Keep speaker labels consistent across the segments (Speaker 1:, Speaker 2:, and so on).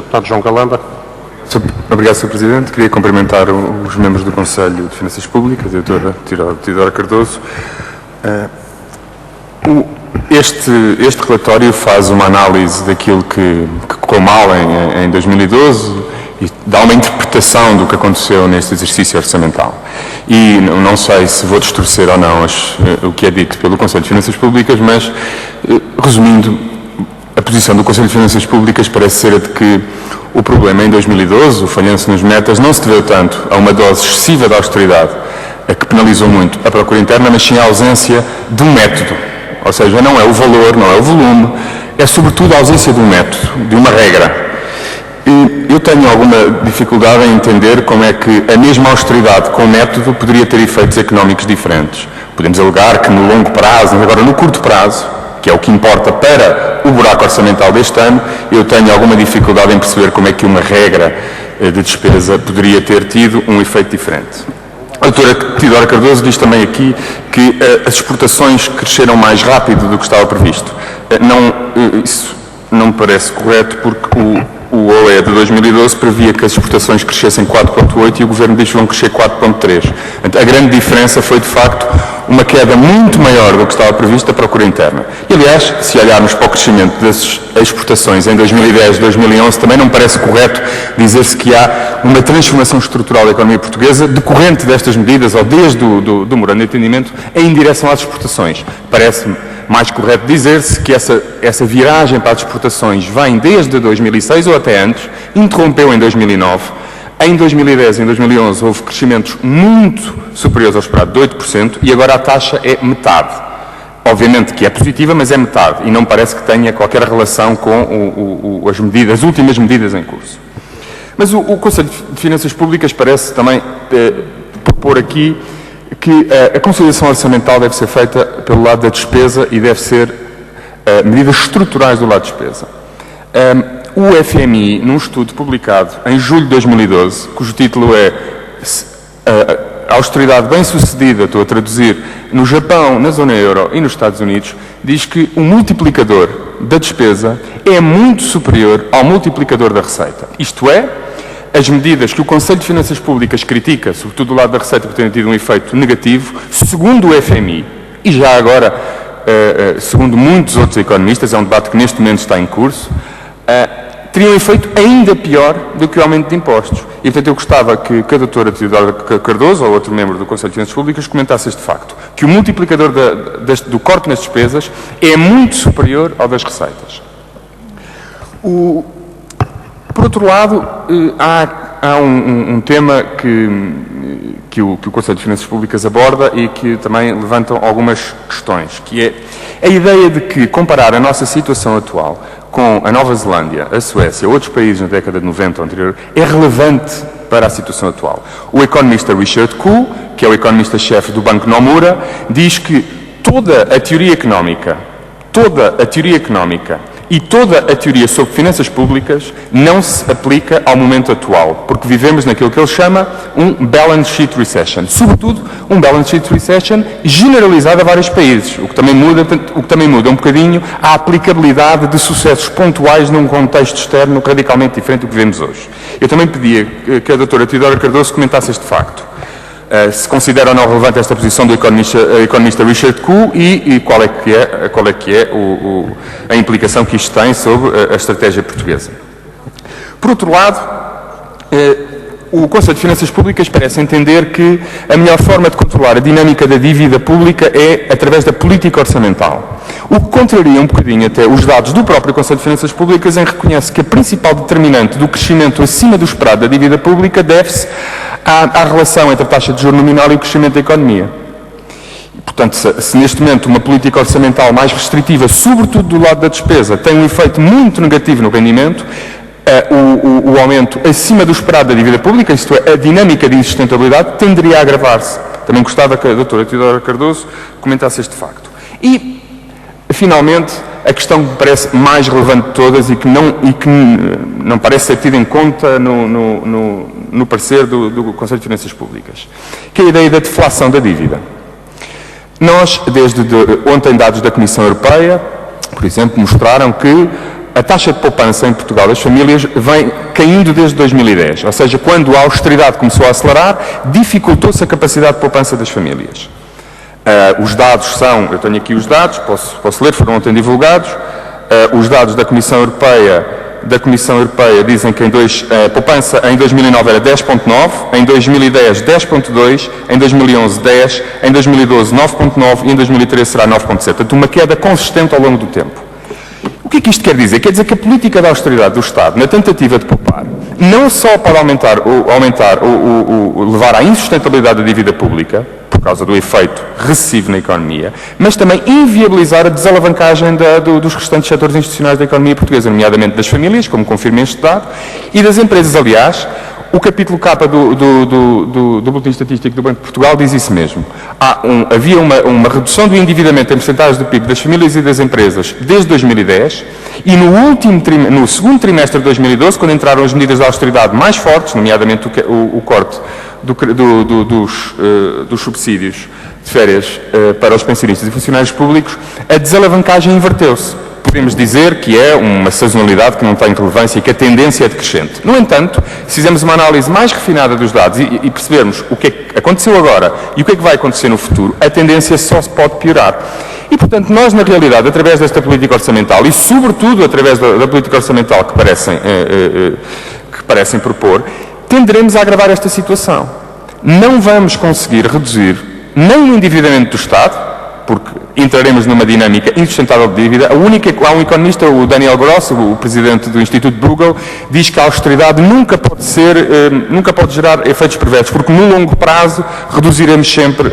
Speaker 1: Deputado João Galamba.
Speaker 2: Obrigado, Sr. Presidente. Queria cumprimentar os membros do Conselho de Finanças Públicas, a doutora Teodora Cardoso. Este relatório faz uma análise daquilo que correu mal em 2012 e dá uma interpretação do que aconteceu neste exercício orçamental. E não sei se vou distorcer ou não o que é dito pelo Conselho de Finanças Públicas, mas, resumindo, a posição do Conselho de Finanças Públicas parece ser a de que o problema em 2012, o falhanço nas metas, não se deveu tanto a uma dose excessiva de austeridade, a que penalizou muito a procura interna, mas sim a ausência de um método. Ou seja, não é o valor, não é o volume, é sobretudo a ausência de um método, de uma regra. E eu tenho alguma dificuldade em entender como é que a mesma austeridade com método poderia ter efeitos económicos diferentes. Podemos alegar que no longo prazo, mas agora no curto prazo, que é o que importa para o buraco orçamental deste ano, eu tenho alguma dificuldade em perceber como é que uma regra de despesa poderia ter tido um efeito diferente. A doutora Teodora Cardoso diz também aqui que as exportações cresceram mais rápido do que estava previsto. Isso não me parece correto, porque o OE de 2012 previa que as exportações crescessem 4,8% e o Governo diz que vão crescer 4,3%. A grande diferença foi, de facto, uma queda muito maior do que estava previsto da procura interna. E, aliás, se olharmos para o crescimento das exportações em 2010 e 2011, também não me parece correto dizer-se que há uma transformação estrutural da economia portuguesa decorrente destas medidas, ou desde o memorando de entendimento, em direção às exportações. Parece-me mais correto dizer-se que essa viragem para as exportações vem desde 2006 ou até antes, interrompeu em 2009. Em 2010 e em 2011 houve crescimentos muito superiores ao esperado, de 8%, e agora a taxa é metade. Obviamente que é positiva, mas é metade, e não parece que tenha qualquer relação com as últimas medidas em curso. Mas o Conselho de Finanças Públicas parece também propor aqui que a consolidação orçamental deve ser feita pelo lado da despesa e deve ser medidas estruturais do lado da despesa. O FMI, num estudo publicado em julho de 2012, cujo título é A Austeridade Bem-Sucedida, estou a traduzir, no Japão, na zona euro e nos Estados Unidos, diz que o multiplicador da despesa é muito superior ao multiplicador da receita. Isto é, as medidas que o Conselho de Finanças Públicas critica, sobretudo do lado da receita, por terem tido um efeito negativo, segundo o FMI, e já agora, segundo muitos outros economistas, é um debate que neste momento está em curso, teria um efeito ainda pior do que o aumento de impostos. E, portanto, eu gostava que a doutora Teodora Cardoso, ou outro membro do Conselho de Finanças Públicas, comentasse este facto, que o multiplicador do corte nas despesas é muito superior ao das receitas. Por outro lado, há um tema que o Conselho de Finanças Públicas aborda e que também levantam algumas questões, que é a ideia de que comparar a nossa situação atual com a Nova Zelândia, a Suécia ou outros países na década de 90 ou anterior é relevante para a situação atual. O economista Richard Koo, que é o economista-chefe do Banco Nomura, diz que toda a teoria económica e toda a teoria sobre finanças públicas não se aplica ao momento atual, porque vivemos naquilo que ele chama um balance sheet recession. Sobretudo, um balance sheet recession generalizado a vários países, o que também muda um bocadinho a aplicabilidade de sucessos pontuais num contexto externo radicalmente diferente do que vemos hoje. Eu também pedia que a doutora Teodora Cardoso comentasse este facto. Se considera ou não relevante esta posição do economista Richard Koo e qual é que é a implicação que isto tem sobre a estratégia portuguesa. Por outro lado, o Conselho de Finanças Públicas parece entender que a melhor forma de controlar a dinâmica da dívida pública é através da política orçamental. O que contraria um bocadinho até os dados do próprio Conselho de Finanças Públicas, em que reconhece que a principal determinante do crescimento acima do esperado da dívida pública deve-se à relação entre a taxa de juros nominal e o crescimento da economia. Portanto, se neste momento uma política orçamental mais restritiva, sobretudo do lado da despesa, tem um efeito muito negativo no rendimento, o aumento acima do esperado da dívida pública, isto é, a dinâmica de insustentabilidade, tenderia a agravar-se. Também gostava que a doutora Teodora Cardoso comentasse este facto. E, finalmente, a questão que me parece mais relevante de todas e que não parece ser tida em conta no parecer do Conselho de Finanças Públicas, que é a ideia da deflação da dívida. Nós, desde ontem, dados da Comissão Europeia, por exemplo, mostraram que a taxa de poupança em Portugal das famílias vem caindo desde 2010, ou seja, quando a austeridade começou a acelerar, dificultou-se a capacidade de poupança das famílias. Os dados são, eu tenho aqui os dados, posso ler, foram ontem divulgados, os dados da Comissão Europeia dizem que a poupança em 2009 era 10,9, em 2010 10,2, em 2011 10, em 2012 9,9 e em 2013 será 9,7. Portanto, uma queda consistente ao longo do tempo. O que é que isto quer dizer? Quer dizer que a política de austeridade do Estado, na tentativa de poupar, não só pode levar à insustentabilidade da dívida pública, por causa do efeito recessivo na economia, mas também inviabilizar a desalavancagem dos restantes setores institucionais da economia portuguesa, nomeadamente das famílias, como confirma este dado, e das empresas. Aliás, o capítulo K do Boletim Estatístico do Banco de Portugal diz isso mesmo. Havia uma redução do endividamento em percentagens do PIB das famílias e das empresas desde 2010 e no segundo trimestre de 2012, quando entraram as medidas de austeridade mais fortes, nomeadamente o corte dos subsídios de férias para os pensionistas e funcionários públicos, a desalavancagem inverteu-se. Podemos dizer que é uma sazonalidade que não tem relevância e que a tendência é decrescente. No entanto, se fizermos uma análise mais refinada dos dados e percebermos o que é que aconteceu agora e o que é que vai acontecer no futuro, a tendência só se pode piorar. E, portanto, nós, na realidade, através desta política orçamental e, sobretudo, através da política orçamental que parecem propor, tenderemos a agravar esta situação. Não vamos conseguir reduzir nem o endividamento do Estado, porque entraremos numa dinâmica insustentável de dívida. Há um economista, o Daniel Gross, o presidente do Instituto Bruegel, diz que a austeridade nunca pode gerar efeitos perversos, porque no longo prazo reduziremos sempre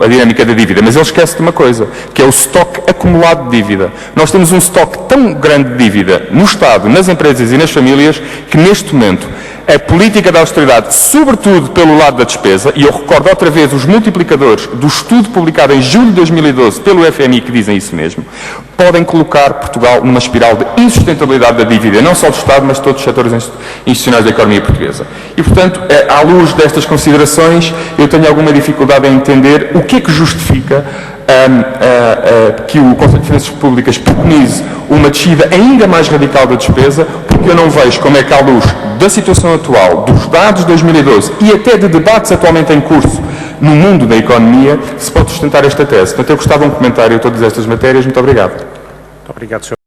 Speaker 2: a dinâmica da dívida. Mas ele esquece de uma coisa, que é o estoque acumulado de dívida. Nós temos um estoque tão grande de dívida no Estado, nas empresas e nas famílias, que neste momento a política da austeridade, sobretudo pelo lado da despesa, e eu recordo outra vez os multiplicadores do estudo publicado em julho de 2012 pelo FMI que dizem isso mesmo, podem colocar Portugal numa espiral de insustentabilidade da dívida, não só do Estado, mas de todos os setores institucionais da economia portuguesa. E, portanto, à luz destas considerações, eu tenho alguma dificuldade em entender o que é que justifica que o Conselho de Finanças Públicas preconize uma descida ainda mais radical da despesa, porque eu não vejo como é que, à luz da situação atual, dos dados de 2012 e até de debates atualmente em curso no mundo da economia, se pode sustentar esta tese. Portanto, eu gostava de um comentário a todas estas matérias. Muito obrigado.
Speaker 1: Muito obrigado, Sr.